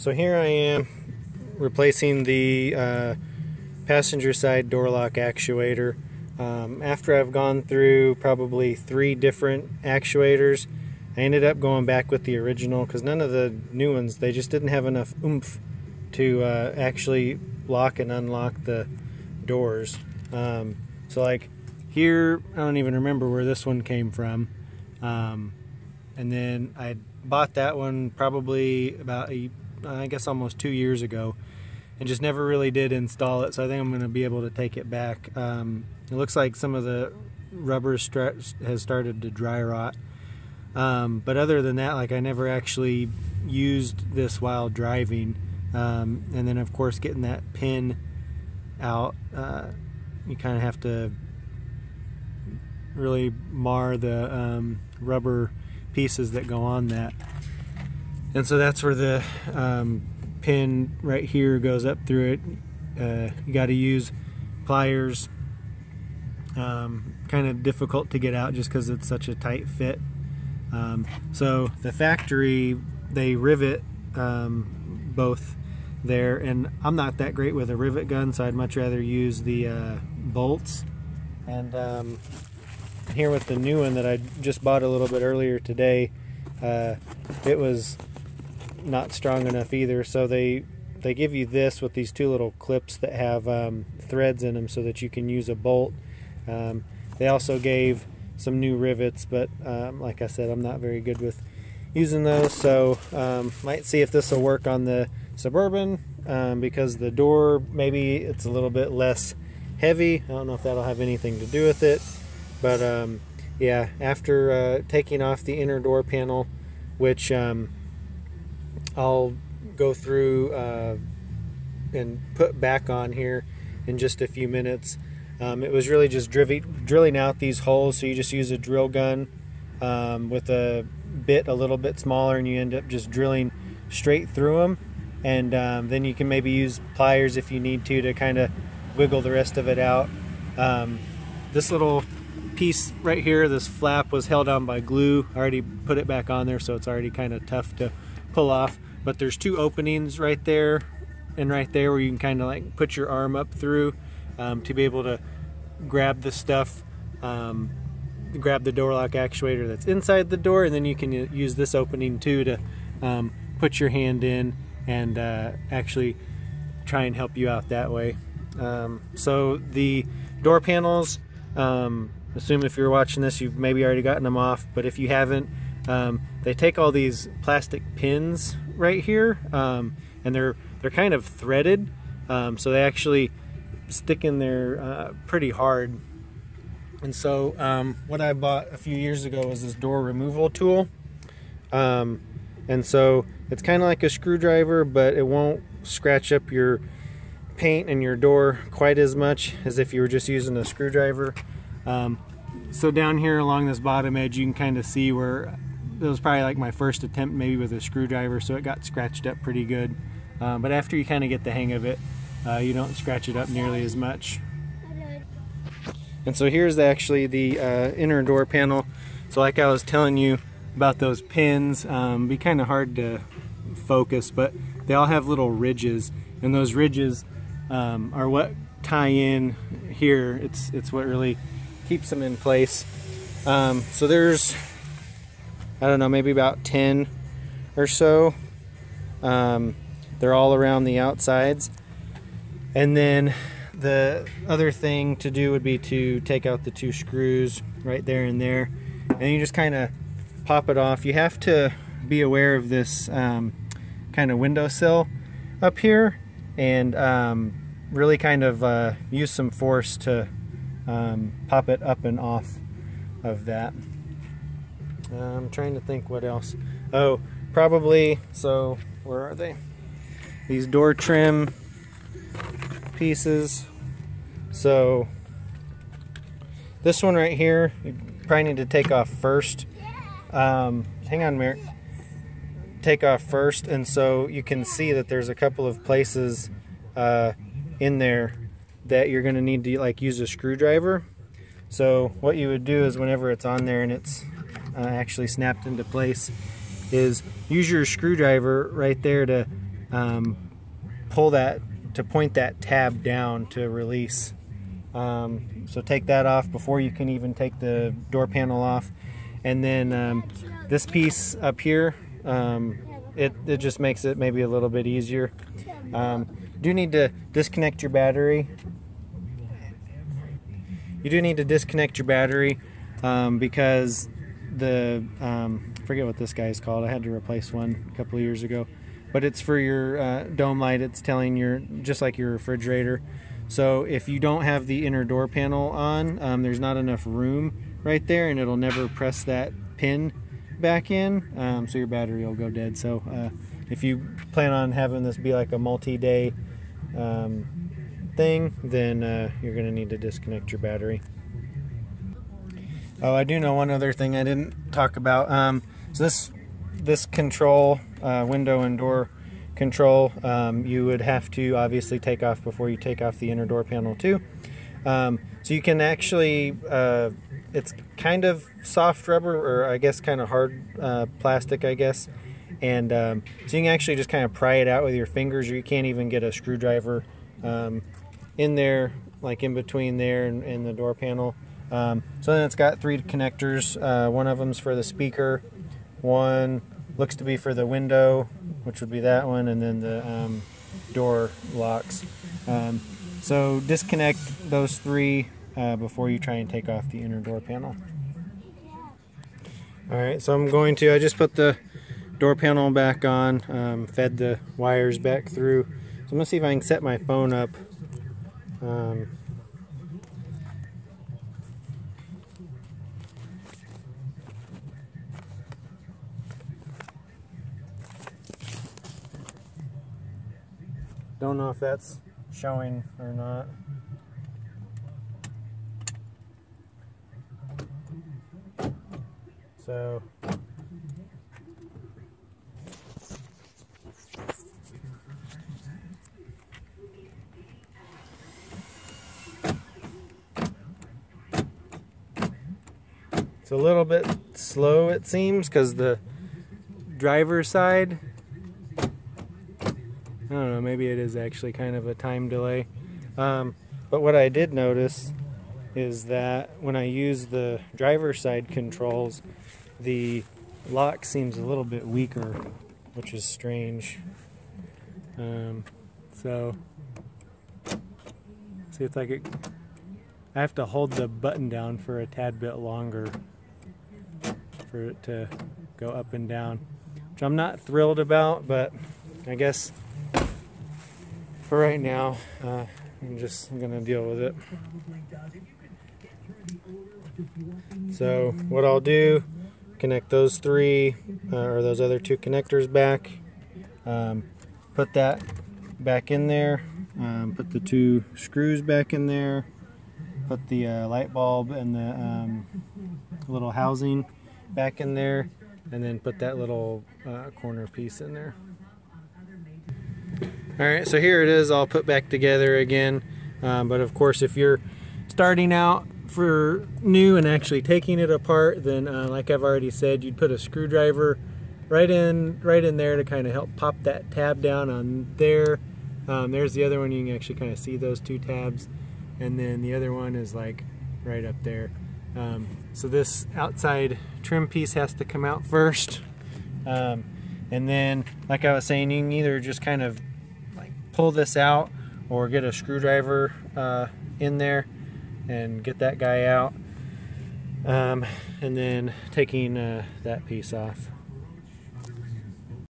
So here I am replacing the passenger side door lock actuator. After I've gone through probably 3 different actuators, I ended up going back with the original because none of the new ones, they just didn't have enough oomph to actually lock and unlock the doors. So like here, I don't even remember where this one came from. And then I bought that one probably about I guess almost 2 years ago, and just never really did install it, so I think I'm going to be able to take it back. It looks like some of the rubber has started to dry rot, but other than that, like, I never actually used this while driving. And then of course getting that pin out, you kind of have to really mar the rubber pieces that go on that. And so that's where the pin right here goes up through it. You got to use pliers. Kind of difficult to get out just because it's such a tight fit. So the factory, they rivet both there, and I'm not that great with a rivet gun, so I'd much rather use the bolts. And here with the new one that I just bought a little bit earlier today, it was not strong enough either, so they give you this with these 2 little clips that have threads in them so that you can use a bolt. They also gave some new rivets, but like I said, I'm not very good with using those, so might see if this will work on the Suburban, because the door, maybe it's a little bit less heavy. I don't know if that'll have anything to do with it, but yeah, after taking off the inner door panel, which I'll go through and put back on here in just a few minutes. It was really just drilling out these holes, so you just use a drill gun with a bit a little bit smaller, and you end up just drilling straight through them. And then you can maybe use pliers if you need to kind of wiggle the rest of it out. This little piece right here, this flap, was held on by glue. I already put it back on there, so it's already kind of tough to pull off. But there's 2 openings right there and right there where you can kind of like put your arm up through to be able to grab the stuff, grab the door lock actuator that's inside the door, and then you can use this opening too to put your hand in and actually try and help you out that way. So the door panels, assume if you're watching this you've maybe already gotten them off, but if you haven't, they take all these plastic pins right here, and they're kind of threaded, so they actually stick in there pretty hard. And so what I bought a few years ago was this door removal tool, and so it's kind of like a screwdriver, but it won't scratch up your paint and your door quite as much as if you were just using a screwdriver. So down here along this bottom edge, you can kind of see where it was probably like my first attempt maybe with a screwdriver, so it got scratched up pretty good. But after you kind of get the hang of it, you don't scratch it up nearly as much. And so here's actually the inner door panel. So like I was telling you about those pins, be kind of hard to focus, but they all have little ridges, and those ridges are what tie in here. It's what really keeps them in place. So there's, I don't know, maybe about 10 or so. They're all around the outsides. And then the other thing to do would be to take out the 2 screws right there and there, and you just kind of pop it off. You have to be aware of this kind of windowsill up here, and really kind of use some force to pop it up and off of that. I'm trying to think what else. Oh, probably, so where are they? These door trim pieces. So this one right here, you probably need to take off first. Hang on, Merrick. Take off first, and so you can see that there's a couple of places in there that you're going to need to like use a screwdriver. So what you would do is whenever it's on there and it's actually snapped into place, is use your screwdriver right there to pull that, to point that tab down to release. So take that off before you can even take the door panel off. And then this piece up here, it just makes it maybe a little bit easier. Do need to disconnect your battery. You do need to disconnect your battery because the forget what this guy's called. I had to replace one a couple of years ago, but it's for your dome light. It's telling your, just like your refrigerator. So if you don't have the inner door panel on, there's not enough room right there, and it'll never press that pin back in, so your battery will go dead. So if you plan on having this be like a multi-day thing, then you're going to need to disconnect your battery. Oh, I do know one other thing I didn't talk about. So this control, window and door control, you would have to obviously take off before you take off the inner door panel too. So you can actually, it's kind of soft rubber, or I guess kind of hard plastic, I guess. And so you can actually just kind of pry it out with your fingers, or you can't even get a screwdriver in there, like in between there and the door panel. So then it's got 3 connectors. One of them's for the speaker, one looks to be for the window, which would be that one, and then the door locks. So disconnect those 3 before you try and take off the inner door panel. Alright, so I just put the door panel back on, fed the wires back through. So I'm going to see if I can set my phone up. Don't know if that's showing or not. So it's a little bit slow, it seems, because the driver's side, I don't know, maybe it is actually kind of a time delay. But what I did notice is that when I use the driver's side controls, the lock seems a little bit weaker, which is strange. So, see, it's like I have to hold the button down for a tad bit longer for it to go up and down, which I'm not thrilled about, but I guess for right now, I'm gonna deal with it. So what I'll do, connect those 3 or those other 2 connectors back, put that back in there, put the 2 screws back in there, put the light bulb and the little housing back in there, and then put that little corner piece in there. Alright, so here it is all put back together again, but of course if you're starting out for new and actually taking it apart, then like I've already said, you'd put a screwdriver right in there to kind of help pop that tab down on there. There's the other one, you can actually kind of see those 2 tabs, and then the other one is like right up there. So this outside trim piece has to come out first, and then like I was saying, you can either just kind of pull this out or get a screwdriver in there and get that guy out, and then taking that piece off.